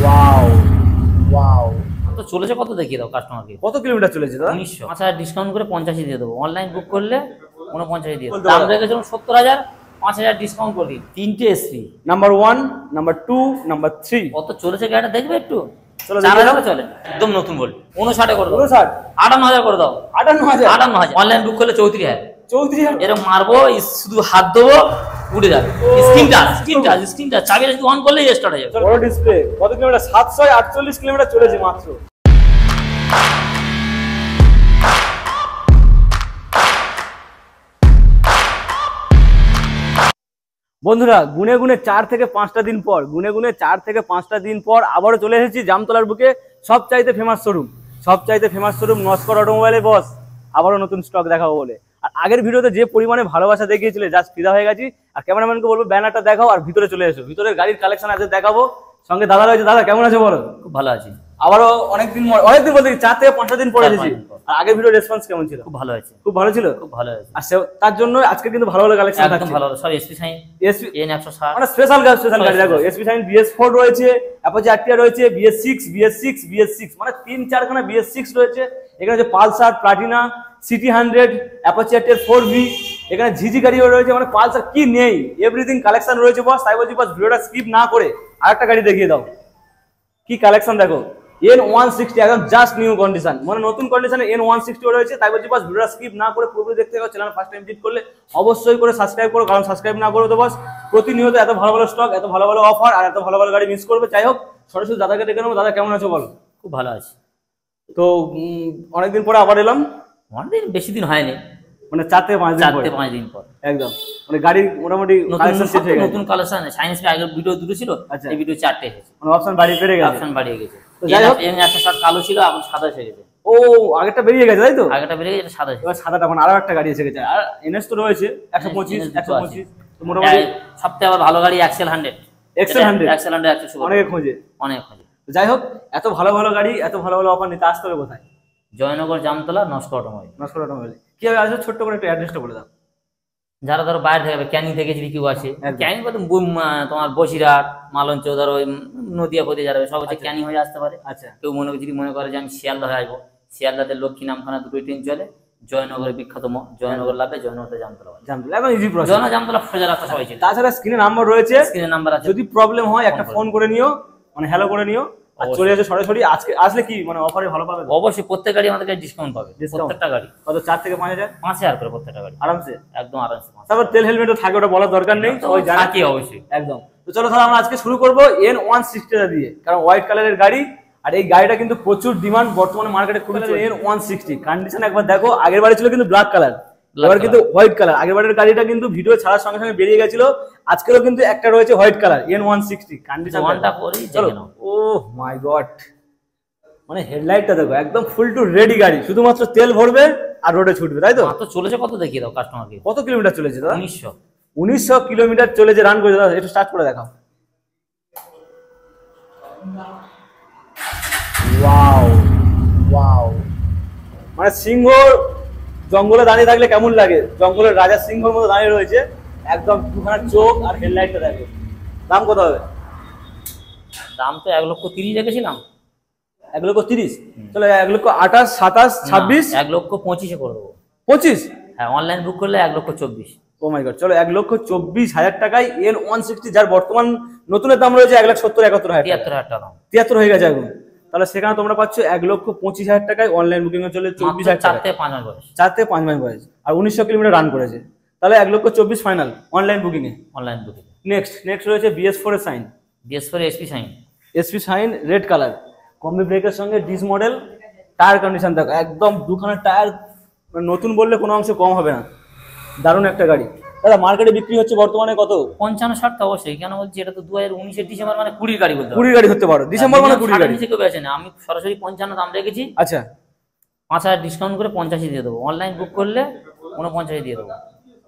Wow wow, তো চলেছে কত দেখিয়ে দাও কাস্টমারকে। কত কিলোমিটার চলেছে দাদা? 1900। 5000 ডিসকাউন্ট করে 85 দিয়ে দেবো, অনলাইন বুক করলে 49 দিয়ে দেবো। দাম রেখেছিলাম 70,000, 5000 ডিসকাউন্ট করে দিই। 3টে এসপি, নাম্বার 1, নাম্বার 2, নাম্বার 3। কত চলেছে গাড়িটা দেখবে একটু। চলো 4000 চলে, একদম নতুন বল। 59 করে দাও, 59, 58000 করে দাও, 58000, 58000। অনলাইন বুক করলে 34000। 34000 এরকম মারবো, শুধু হাত দেবো উড়ে যাবে। স্ক্রিনটা চাবিটা যদি অন করলেই স্টার্ট হয়ে যাবে। বড় ডিসপ্লে। কত কিলোমিটার? 748 কিলোমিটার চলেছে মাত্র। বন্ধুরা, গুনে গুনে 4 থেকে 5টা দিন পর আবারও চলে এসেছি জামতলার বুকে সবচাইতে ফেমাস শোরুম নস্কর অটোমোবাইলে বস। আবারও নতুন স্টক দেখাবো বলে। আর আগের ভিডিওতে যে পরিমাণে ভালোবাসা দেখিয়েছিলে, জাস্ট ফিদা হয়ে গেছি। আর ক্যামেরাম্যানকে বলবো ব্যানারটা দেখাও আর ভিতরে চলে এসো। ভিতরের গাড়ির কালেকশন আজকে দেখাবো। সঙ্গে দাদা রয়েছে। দাদা কেমন আছে বলো? খুব ভালো আছি। আবারও অনেকদিন বলতে 4 থেকে 5টা দিন পরে এসেছি। আর আগের ভিডিও রেসপন্স কেমন ছিল? খুব ভালো আছে। খুব ভালো ছিল। আর তার জন্য আজকে কিন্তু ভালো ভালো কালেকশন একদম ভালো ভালো সব এসপি শাইন, N160 মানে স্পেশাল গাড়ি দেখো। এসপি শাইন BS4 রয়েছে, অ্যাপাচি আরটিআর রয়েছে, BS6 মানে 3-4 খানা BS6 রয়েছে। এখানে যে Pulsar, Platina, city 100, Apache RTR 4V, এখানে জিজি গাড়িও রয়েছে। মানে পালসার কি নেই, এভরিথিং কালেকশন রয়েছে বস। তাই বলছি বস, ভিডিওটা স্কিপ না করে আরেকটা গাড়ি দেখিয়ে দাও। কি কালেকশন দেখো, N160 একদম জাস্ট নিউ কন্ডিশন, মানে নতুন কন্ডিশনে N160 রয়েছে। তাই বলছি বস, ভিডিওটা স্কিপ না করে পুরোপুরি দেখতে হবে। চ্যানেল ফার্স্ট টাইম ভিজিট করলে অবশ্যই করে সাবস্ক্রাইব করো, কারণ সাবস্ক্রাইব না করো তো বস প্রতিনিয়ত এত ভালো ভালো স্টক, এত ভালো ভালো অফার আর এত ভালো ভালো গাড়ি মিস করবে। যাই হোক, সরাসরি দাদাকে ডেকে নেবো। দাদা কেমন আছো বলো? খুব ভালো আছে। তো অনেকদিন পরে আবার এলাম। অনেকদিন, বেশি দিন হয়নি, মানে 4 থেকে 5 দিন পর একদম। মানে গাড়ি মোটামুটি নতুন কালেকশন। সায়েন্স আগের ভিডিও দুটো ছিল, এই ভিডিও 4টে এসেছে। মানে অপশন বাড়িয়ে বেড়ে গেছে। তো যাই হোক, N160 কালো ছিল, এখন সাদা এসে গেছে। ও, আগেরটা বেরিয়ে গেছে তাই তো? আগেরটা বেরিয়ে গেছে, সাদা। এবার সাদাটা মানে আরো একটা গাড়ি এসে গেছে। আর এনএস তো রয়েছে 125। তো মোটামুটি সবথেকে আবার ভালো গাড়ি এক্সেল 100 অনেক খোঁজে। যাই হোক, এত ভালো ভালো গাড়ি, এত ভালো ভালো অফার নিতে আসতে হবে কোথায়? জয়নগর, জামতলা, নস্কর অটোমোবাইল। কিভাবে আসবে ছোট্ট করে একটু অ্যাড্রেসটা বলে দাও। যারা ধরো বাইরে থেকে, ক্যানিং থেকে যদি কেউ আসে, ক্যানিং বলতে তোমার বসিরহাট, মালঞ্চ, ধরো নদিয়া ফদিয়া যারা সব হচ্ছে ক্যানিং হয়ে আসতে পারে। আচ্ছা, কেউ যদি মনে করে যে আমি শিয়ালদা হয়ে আসবো, শিয়ালদাতে লক্ষ্মী নামখানা দুটোই ট্রেন চলে। জয়নগরের বিখ্যাত জয়নগর লাভে, জয়নগরতে জামতলা একদম ইজি প্রসেস। জামতলা সোজা রাস্তা সবাই ছিল। তাছাড়া স্ক্রিনে নাম্বার রয়েছে, স্ক্রিনে নাম্বার আছে। যদি প্রবলেম হয় একটা ফোন করে নিও, মানে হ্যালো করে নিও, আর চলে আসে সরাসরি। আজকে আসলে কি মানে অফারে ভালো পাবে? অবশ্যই, প্রত্যেক গাড়ি আমাদের ডিসকাউন্ট পাবে। প্রত্যেকটা গাড়ি কত? 4 থেকে 5000 করে প্রত্যেকটা গাড়ি, আরামসে, একদম আরামসে। তারপর তেল হেলমেটও থাকে, ওটা বলার দরকার নেই, সবাই জানে কি অবশ্যই একদম। তো চলো তাহলে আমরা আজকে শুরু করবো N160 দিয়ে, কারণ হোয়াইট কালারের গাড়ি। আর এই গাড়িটা কিন্তু প্রচুর ডিমান্ড বর্তমানে মার্কেটে। খুব N160 কন্ডিশন একবার দেখো। আগের বারে ছিল কিন্তু ব্ল্যাক কালার, এবার কিন্তু হোয়াইট কালার। আগের বারের গাড়িটা কিন্তু ভিডিও ছাড়ার সঙ্গে সঙ্গে বেরিয়ে গেছিল। আজকেরও কিন্তু একটা রয়েছে হোয়াইট কালার N160 কন্ডিশনটা পরেই। চলো, ও মাই গড, মানে হেডলাইটটা দেখো, একদম ফুল টু রেডি গাড়ি। শুধুমাত্র তেল ভরবে আর রোডে ছুটবে, তাই তো? তো চলেছে কত দেখিয়ে দাও কাস্টমারকে। কত কিলোমিটার চলেছে দাদা? 1900 কিলোমিটার চলেছে, রান করে দাদা। একটু স্টার্ট করে দেখাও। ওয়াও ওয়াও, মানে সিংহ জঙ্গলে দাঁড়িয়ে থাকলে কেমন লাগে? জঙ্গলের রাজা সিংহর মতো দাঁড়িয়ে রয়েছে, একদম দুখানা চোখ। আর হেডলাইটটা দেখো। দাম কত হবে? দাম তো 1,30,000 রেখেছিলাম। 1,30,000? চলো 1,28,000, 27,000, 26, 1,25,000 করে দেবো। 25? হ্যাঁ, অনলাইন বুক করলে 1,24,000। ও মাই গড, চলো 1,24,000 টাকায় N160, যার বর্তমান নতুনের দাম রয়েছে 1,70,000-71,000, 73,000 টাকা, 73 হয়ে গেছে এখন। তাহলে সেখানে তোমরা পাচ্ছ 1,25,000 টাকায় অনলাইন বুকিং এ চলে 24,000 টাকা। 4 থেকে 5 মাস বয়স, 4 থেকে 5 মাস বয়স, আর 1900 কিলোমিটার রান করেছে। তাহলে 1,24,000 ফাইনাল অনলাইন বুকিং এ। নেক্সট রয়েছে BS4 এর sign. BS4 SP sign red colour, combi ব্রেকের সঙ্গে ডিস মডেল। টায়ার কন্ডিশন দেখো, একদম দুখানা টায়ার নতুন বললে কোনো অংশে কম হবে না। দারুণ একটা গাড়ি। দাদা মার্কেটে বিক্রি হচ্ছে বর্তমানে কত? 55-60 তো অবশ্যই। কেন বলছি, এটা তো 2019 ডিসেম্বর, মানে 20 গাড়ি বলতে 20 গাড়ি হতে পারো। ডিসেম্বর মানে 20 গাড়ি নিচে কেউ বেচে না। আমি সরাসরি 55 দাম রেখেছি। আচ্ছা, 5000 ডিসকাউন্ট করে 85 দিয়ে দেবো। অনলাইন বুক করলে 49 দিয়ে দেবো।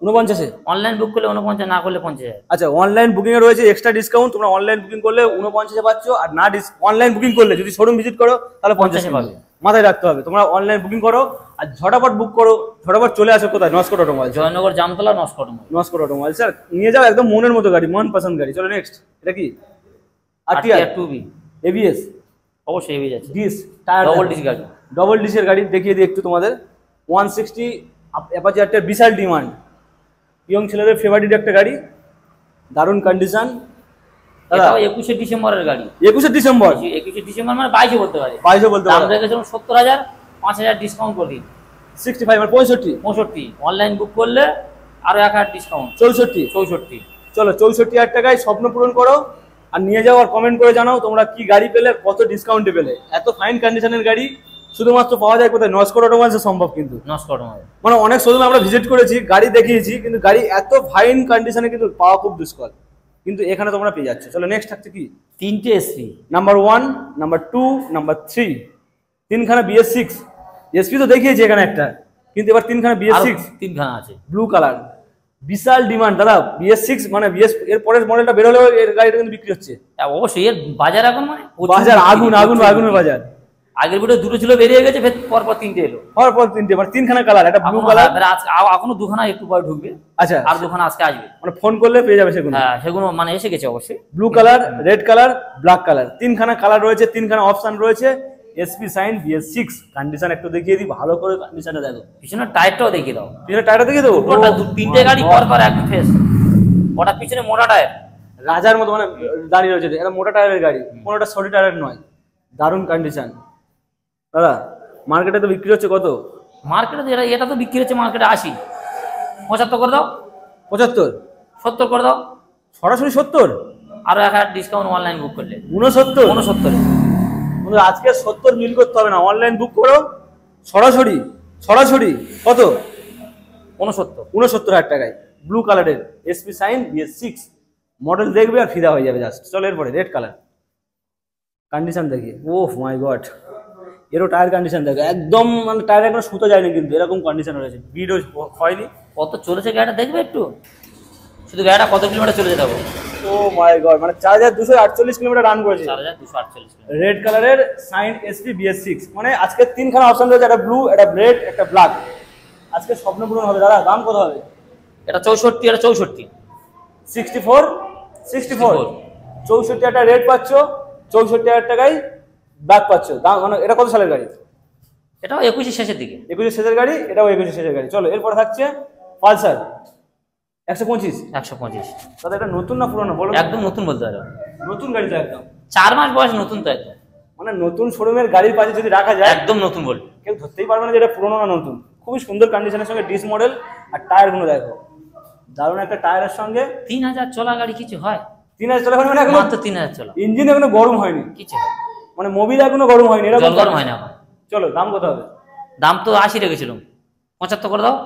49-এ? অনলাইন বুক করলে 49, না করলে 50,000। আচ্ছা, অনলাইন বুকিং এ রয়েছে এক্সট্রা ডিসকাউন্ট। তোমরা অনলাইন বুকিং করলে 49-এ পাচ্ছ, আর না অনলাইন বুকিং করলে যদি শোরুম ভিজিট করো তাহলে 50-এ পাবে। মাথায় রাখতে হবে, তোমরা অনলাইন বুকিং করো আর ঝটাপট বুক করো, ঝটাপট চলে আসো। কোথায়? Naskar automobile, Joynagar, Jamtala, Naskar automobile. Sir নিয়ে যাও, একদম মনের মতো গাড়ি, মন পছন্দ গাড়ি। চলো নেক্সট, এটা কি? RTR 2B। এবিএস, অবশ্যই এবিএস আছে, ডিস টায়ার, ডবল ডিস গাড়ি, ডবল ডিসের গাড়ি দেখিয়ে দিই একটু তোমাদের। 160 অ্যাপাচি আরটিআর বিশাল ডিমান্ড, ইয়ং ছেলেদের ফেভারিট একটা গাড়ি, দারুণ কন্ডিশন। এটাও 21শে ডিসেম্বরের গাড়ি। 21শে ডিসেম্বর, 21শে ডিসেম্বর মানে 22 বলতে পারে, 22 বলতে দাম পারো। রেখেছিলাম 70,000, 5,000 ডিসকাউন্ট করে দিন, 65 মানে 65, অনলাইন বুক করলে আরো 1,000 ডিসকাউন্ট, 64। 64। চলো 64,000 টাকায় স্বপ্ন পূরণ করো আর নিয়ে যাও, আর কমেন্ট করে জানাও তোমরা কি গাড়ি পেলে, কত ডিসকাউন্টে পেলে। এত ফাইন কন্ডিশনের গাড়ি শুধুমাত্র পাওয়া যায় কোথায়? নস্কর অটোমোবাইলসে সম্ভব। কিন্তু মানে অনেক শোরুমে আমরা ভিজিট করেছি, গাড়ি দেখিয়েছি, কিন্তু গাড়ি এত ফাইন কন্ডিশনে কিন্তু পাওয়া খুব দুষ্কর, কিন্তু এখানে তোমরা পেয়ে যাচ্ছ। চলো নেক্সট থাকছে কি? 3টে SP, number 1, number 2, number 3, 3খানা BS6। SP তো দেখিয়েছি এখানে একটা, কিন্তু এবার 3খানা BS6, 3খানা আছে ব্লু কালার, বিশাল ডিমান্ড দাদা। BS6 মানে BS এর পরের মডেলটা বের হলেও এর গাড়িটা কিন্তু বিক্রি হচ্ছে। অবশ্যই এর বাজার এখন মানে বাজার আগুন, আগুনের বাজার। আগের ভিডিও দুটো ছিল, বেরিয়ে গেছে, ফের পরপর 3টে এলো, পর 3টে, মানে 3খানা কালার, একটা ব্লু কালার। এখনো 2খানা একটু পরে ঢুকবে। আচ্ছা, আর 2খানা আজকে আসবে, মানে ফোন করলে পেয়ে যাবে সেগুলো। হ্যাঁ সেগুলো মানে এসে গেছে অবশ্যই। Blue colour, red colour, black colour, 3খানা কালার রয়েছে, 3খানা অপশন রয়েছে। এসপি সাইন BS6 কন্ডিশন একটু দেখিয়ে দিই, ভালো করে কন্ডিশনটা দেখো। পিছনের টায়ারটাও দেখিয়ে দাও। পিছনের টায়ারটা দেখিয়ে দেবো। 3টে গাড়ি পর একদম ফ্রেশ। ওটা পিছনে মোটা টায়ার, রাজার মতো মানে দাঁড়িয়ে রয়েছে। এটা মোটা টায়ারের গাড়ি, কোনোটা সরি টায়ারের নয়, দারুণ কন্ডিশন। দাদা মার্কেটে তো বিক্রি হচ্ছে কত? মার্কেটে এটা তো বিক্রি হচ্ছে মার্কেটে 80, 75 করে দাও, 75, 70 করে দাও, সরাসরি 70, আরো 1,000 ডিসকাউন্ট অনলাইন বুক করলে 69। 69 আজকে 70 মিল করতে হবে না, অনলাইন বুক করো সরাসরি কত? 69,000 টাকায় ব্লু কালারের এসপি সাইন BS6 মডেল দেখবে আর ফিদা হয়ে যাবে জাস্ট। চলো এরপরে রেড কালার, কন্ডিশন দেখি। ওহ মাই গড, এরও টায়ার কন্ডিশন দেখো, একদম মানে টায়ার একদম সুতো যায়নি, কিন্তু এরকম কন্ডিশন রয়েছে, ভিড়ও হয়নি। কত চলেছে গাড়িটা দেখবে একটু, শুধু গাড়িটা কত কিলোমিটার চলে যেতে হবে। ও মাই গড, মানে 4248 কিলোমিটার রান করেছে। 4248। রেড কালারের সাইন এসপি BS6, মানে আজকে 3খানা অপশন রয়েছে, একটা ব্লু, একটা রেড, একটা ব্ল্যাক। আজকে স্বপ্ন পূরণ হবে দাদা। দাম কত হবে? এটা 64, এটা 64, 64, 64 একটা রেড পাচ্ছ, 64,000 টাকায় ব্ল্যাক পাচ্ছ। দাম মানে এটা কত সালের গাড়ি? এটাও 21 শেষের দিকে, 21 শেষের গাড়ি, এটাও 21 শেষের গাড়ি। চলো এরপরে থাকছে পালসার 125। 125। দাদা এটা নতুন না পুরনো বলো? একদম নতুন বলতে পারো, নতুন গাড়ি তো একদম, 4 মাস বয়স নতুন তো একদম, মানে নতুন শোরুমের গাড়ির পাশে যদি রাখা যায় একদম নতুন বলবে, কেউ ধরতেই পারবে না যে এটা পুরনো না নতুন। খুবই সুন্দর কন্ডিশনের সঙ্গে ডিস মডেল, আর টায়ারগুলো দেখো, দারুণ একটা টায়ারের সঙ্গে। 3000 চলা গাড়ি কিছু হয়? 3000 চলা মানে এখন মাত্র 3000 চলা, ইঞ্জিন এখনো গরম হয়নি, কিছু হয় মানে মোবিল এখনো গরম হয়নি, এরকম জল গরম হয় না এখন। চলো দাম কত হবে? দাম তো 80 রেখেছিলাম, 75 করে দাও।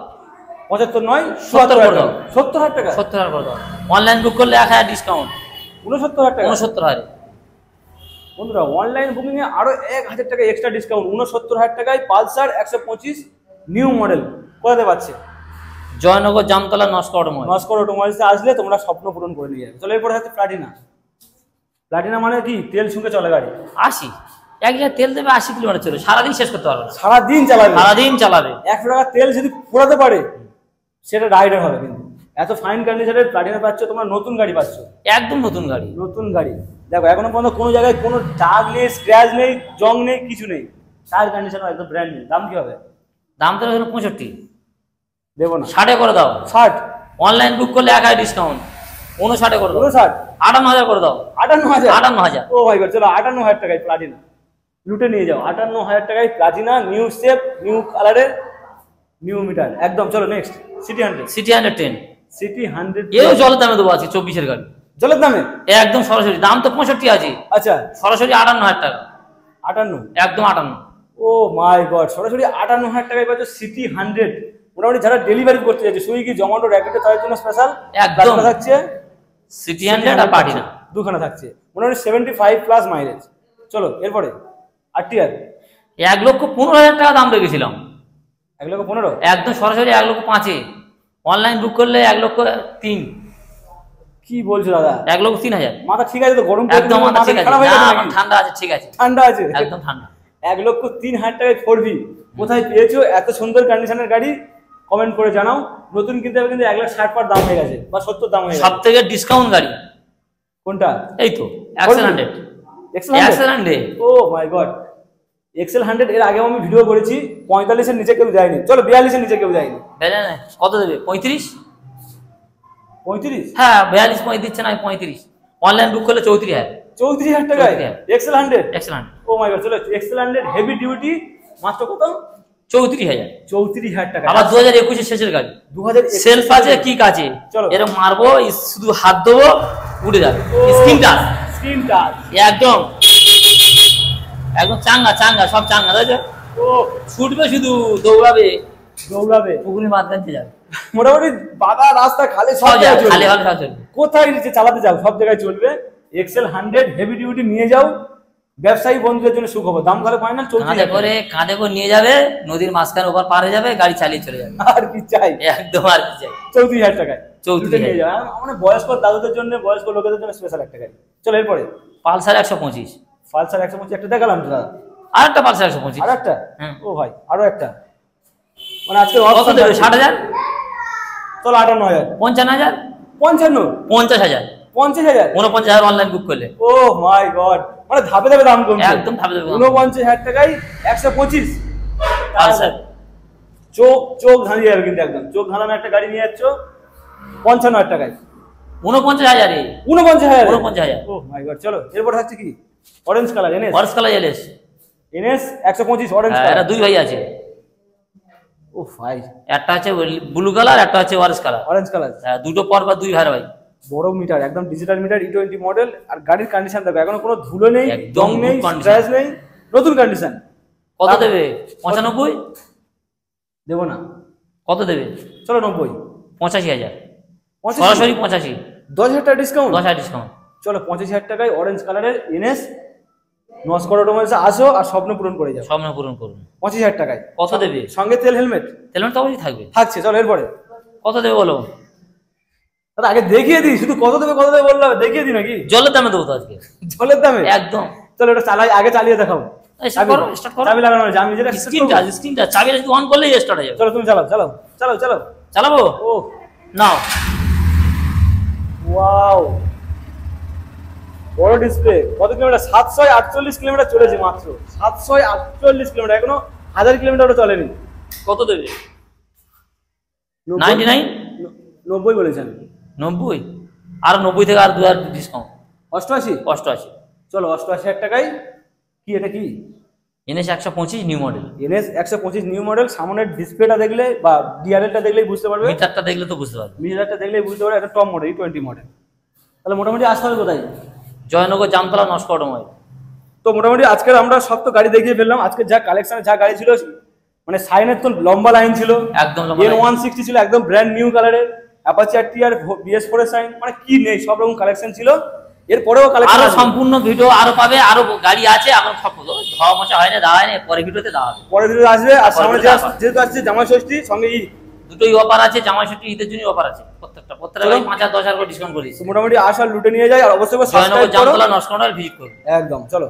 75 নয়, 70 করে দাও। 70,000 টাকা, 70,000 করে দাও। অনলাইন বুক করলে 1000 ডিসকাউন্ট, 69,000 টাকা। 69,000। বন্ধুরা অনলাইন বুকিং এ আরো 1000 টাকা এক্সট্রা ডিসকাউন্ট, 69,000 টাকায় পালসার 125 নিউ মডেল কোথাতে পাচ্ছে? জয়নগর জামতলা নস্কর অটোমোবাইলসে আসলে তোমরা স্বপ্ন পূরণ করে নিয়ে যাবে। চলো এরপরে হচ্ছে প্লাটিনা। প্লাটিনা মানে কি? তেল শুকে চলে গাড়ি। 80, এক জায়গায় তেল দেবে 80 কিলোমিটার চলে, সারাদিন শেষ করতে পারবে না, সারাদিন চালাবে, সারাদিন চালাবে। 100 টাকা তেল যদি পোড়াতে পারে সেটা রাইডার হবে। কিন্তু এত ফাইন কন্ডিশনের প্লাটিনা পাচ্ছ তোমরা, নতুন গাড়ি পাচ্ছ, একদম নতুন গাড়ি। নতুন গাড়ি দেখো, এখনো পর্যন্ত কোনো জায়গায় কোনো দাগ নেই, স্ক্র্যাচ নেই, জং নেই, কিছু নেই, টায়ার কন্ডিশন একদম ব্র্যান্ড নিউ। দাম কি হবে? দাম তো 65, দেবো না, 60 করে দাও। 60, অনলাইন বুক করলে 1000 ডিসকাউন্ট, 59 করে দাও। 59, 58,000 করে দাও। 58,000, 58,000। ও ভাই চলো 58,000 টাকায় প্লাটিনা লুটে নিয়ে যাও। 58,000 টাকায় প্লাটিনা, নিউ শেপ, নিউ কালারের, নিউ মিটার একদম। চলো নেক্সট সিটি 100। সিটি 110, সিটি 100 এও জলের দামে দেবো আজকে, 24-এর গাড়ি জলের দামে একদম সরাসরি। দাম তো 65 আছে, আচ্ছা সরাসরি 58,000 টাকা, 58, একদম 58। ও মাই গড, সরাসরি 58,000 টাকায় পাচ্ছ সিটি 100। মোটামুটি যারা ডেলিভারি করতে যাচ্ছে, সুইগি, জোম্যাটো, র্যাপিডো, তাদের জন্য স্পেশাল একদম থাকছে সিটি 100 আর প্লাটিনা, দুখানা থাকছে, মোটামুটি 75 প্লাস মাইলেজ। চলো এরপরে আরটিআর 1,15,000 টাকা দাম রেখেছিলাম, 1,15,000 একদম সরাসরি 1,05,000। অনলাইন বুক করলে 1,03,000। কি বলছো দাদা? 1,03,000। মাথা ঠিক আছে তো? গরম একদম মাথা ঠিক আছে, খারাপ হয়ে না যাবে আমার নাকি? ঠান্ডা আছে, ঠিক আছে, ঠান্ডা আছে, একদম ঠান্ডা। 1,03,000 টাকায় 4V কোথায় পেয়েছো? এত সুন্দর কন্ডিশনের গাড়ি কমেন্ট করে জানাও। নতুন কিনতে হবে কিন্তু 1,60,000 পার দাম হয়ে গেছে, বা 70 দাম হয়ে গেছে। সব থেকে ডিসকাউন্ট গাড়ি কোনটা? এই তো 100। এক্সেল এক্সেল 100 ও মাই গড, এক্সেল 100 এর আগেও আমি ভিডিও করেছি, 45 এর নিচে কেউ যায়নি, চলো 42 এর নিচে কেউ যায়নি। কত দেবে? 35? 35? হ্যাঁ 42 35 দিচ্ছে না, 35 অনলাইন বুক করলে 34,000। 34,000 টাকায় এক্সেল 100? এক্সেল 100 ও মাই গড, চলো এক্সেল 100 হেভি ডিউটি মাত্র কত? 34,000। 34,000 টাকা। আবার 2021 এর শেষের গাড়ি, 2021 সেলফ আছে, কিক আছে, চলো এরকম মারবো, শুধু হাত দেবো উড়ে যাবে, স্ক্রিন টাচ, স্ক্রিন টাচ একদম একদম চাঙ্গা চাঙ্গা, সব চাঙ্গা, তাই তো? ও ছুটবে শুধু, দৌড়াবে, দৌড়াবে, পুকুরে মাছ ধরতে যাবে, মোটামুটি বাগা রাস্তা খালি সব সব জায়গায় জায়গায় চলবে। খালি হবে, সব চলবে। কোথায় নিচে চালাতে যাও সব জায়গায় চলবে। এক্সেল 100 হেভি ডিউটি নিয়ে যাও, ব্যবসায়ী বন্ধুদের জন্য সুখবর, দাম তাহলে ফাইনাল 34,000 কাঁধে করে নিয়ে যাবে, নদীর মাঝখানে ওপার পার হয়ে যাবে, গাড়ি চালিয়ে চলে যাবে, আর কি চাই, একদম আর কি চাই। 34,000 টাকায় 34,000 নিয়ে যাও। মানে বয়স্ক দাদুদের জন্য, বয়স্ক লোকেদের জন্য স্পেশাল একটা গাড়ি। চলো এরপরে পালসার 125, পালসার 125 একটা দেখালাম তো দাদা, আর একটা পালসার 125, আর একটা ও ভাই আরো একটা, মানে আজকে কত দেবে? 60,000, চলো 58,000, 55,000, 55, 50,000, 50,000, 49,000 অনলাইন বুক করলে, ও মাই গড, মানে ধাপে ধাপে দাম কমছে, একদম ধাপে ধাপে দাম। 49,000 টাকায় 125 পালসার। চোখ চোখ ধাঁধিয়ে যাবে কিন্তু, একদম চোখ ধাঁধানো একটা গাড়ি নিয়ে যাচ্ছ 55,000 টাকায়, 49,000 এ 49,000, 49,000। ও মাই গড। চলো এরপর থাকছে কি, orange colour NS, orange colour LS, NS 125 orange এরা কালার। দুই ভাই আছে, ও ভাই একটা আছে ব্লু কালার, একটা আছে অরেঞ্জ কালার, অরেঞ্জ কালার, দুটো পর বা দুই ভাই ভাই, বড় মিটার, একদম ডিজিটাল মিটার, E20 মডেল। আর গাড়ির কন্ডিশন দেখো, এখনো কোনো ধুলো নেই, একদম জং নেই, good condition। স্ক্র্যাচ নেই, নতুন কন্ডিশন। কত দেবে? 95? দেবো না, কত দেবে? চলো 90, 85,000, সরাসরি 85, 10,000 টাকা ডিসকাউন্ট। 10,000 ডিসকাউন্ট, চলো 25,000 টাকায় অরেঞ্জ কালারের এনএস নস্কর অটোমোবাইলসে আসো আর স্বপ্ন পূরণ করে যাও স্বপ্ন পূরণ করুন। 25,000 টাকায়। কত দেবে? সঙ্গে তেল হেলমেট তেলমেন্ট তো অবশ্যই থাকবে। থাকছে। চলো এরপরে কত দেবে বলো? দাদা আগে দেখিয়ে দিই, শুধু কত দেবে বললে হবে, দেখিয়ে দিই নাকি? জলের দামে দেবো তো আজকে, জলের দামে একদম। চলো এটা চালাই, আগে চালিয়ে দেখাও। স্টার্ট করো, স্টার্ট করো। চাবি লাগানো আছে, আমি যেটা স্ক্রিনটা চাবি যদি অন করলেই স্টার্ট হয়ে যাবে। চলো তুমি চালাও, চালাও চালাও চালাও। চালাবো? ও নাও। ওয়াও, বড় ডিসপ্লে। কত কিলোমিটার? 748 কিলোমিটার চলেছে মাত্র, 748 কিলোমিটার, এখনো 1000 কিলোমিটারও চলেনি। কত দেবে? 99? 90 বলেছেন। 90? আর 90 থেকে আর 2000 ডিসকাউন্ট, 88। 88। চলো 88,000 টাকায় কি, এটা কি? NS 125 new model. NS 125 new model. সামনের ডিসপ্লেটা দেখলে বা ডিআরএলটা দেখলেই বুঝতে পারবে, মিটারটা দেখলে তো বুঝতে পারবে, মিটারটা দেখলেই বুঝতে পারবে এটা টপ মডেল, E20 মডেল। তাহলে মোটামুটি আসতে হবে কোথায়? জয়নগর জামতলা নস্কর অটোমোবাইল। তো মোটামুটি আজকের আমরা সব তো গাড়ি দেখিয়ে ফেললাম। আজকে যা কালেকশন, যা গাড়ি ছিল, মানে সাইনের তো লম্বা লাইন ছিল, একদম লম্বা লাইন। N160 ছিল একদম ব্র্যান্ড নিউ কালারের, অ্যাপাচি RTR BS4 এর সাইন, মানে কি নেই, সব রকম কালেকশন ছিল। এরপরেও কালেকশন আরো সম্পূর্ণ ভিডিও আরো পাবে, আরো গাড়ি আছে, এখন সব ধোয়া মোছা হয় না, দাঁড়ায় না, পরে ভিডিওতে দাঁড়াবে, পরে ভিডিও আসবে। আর সামনে ভিডিওতে আসবে। যেহেতু আসছে জামাই ষষ্ঠী, সঙ্গে ঈদ, দুটোই অফার আছে, জামাই ষষ্ঠী ঈদের জন্য অফার আছে, প্রত্যেকটা 5 আর 10 করে ডিসকাউন্ট করেছি। মোটামুটি আসার লুটে নিয়ে যায়। আর অবশ্যই জয়নগর সাবস্ক্রাইব করো জামতলা নস্কর অটোমোবাইল ভিজিট করুন। একদম। চলো।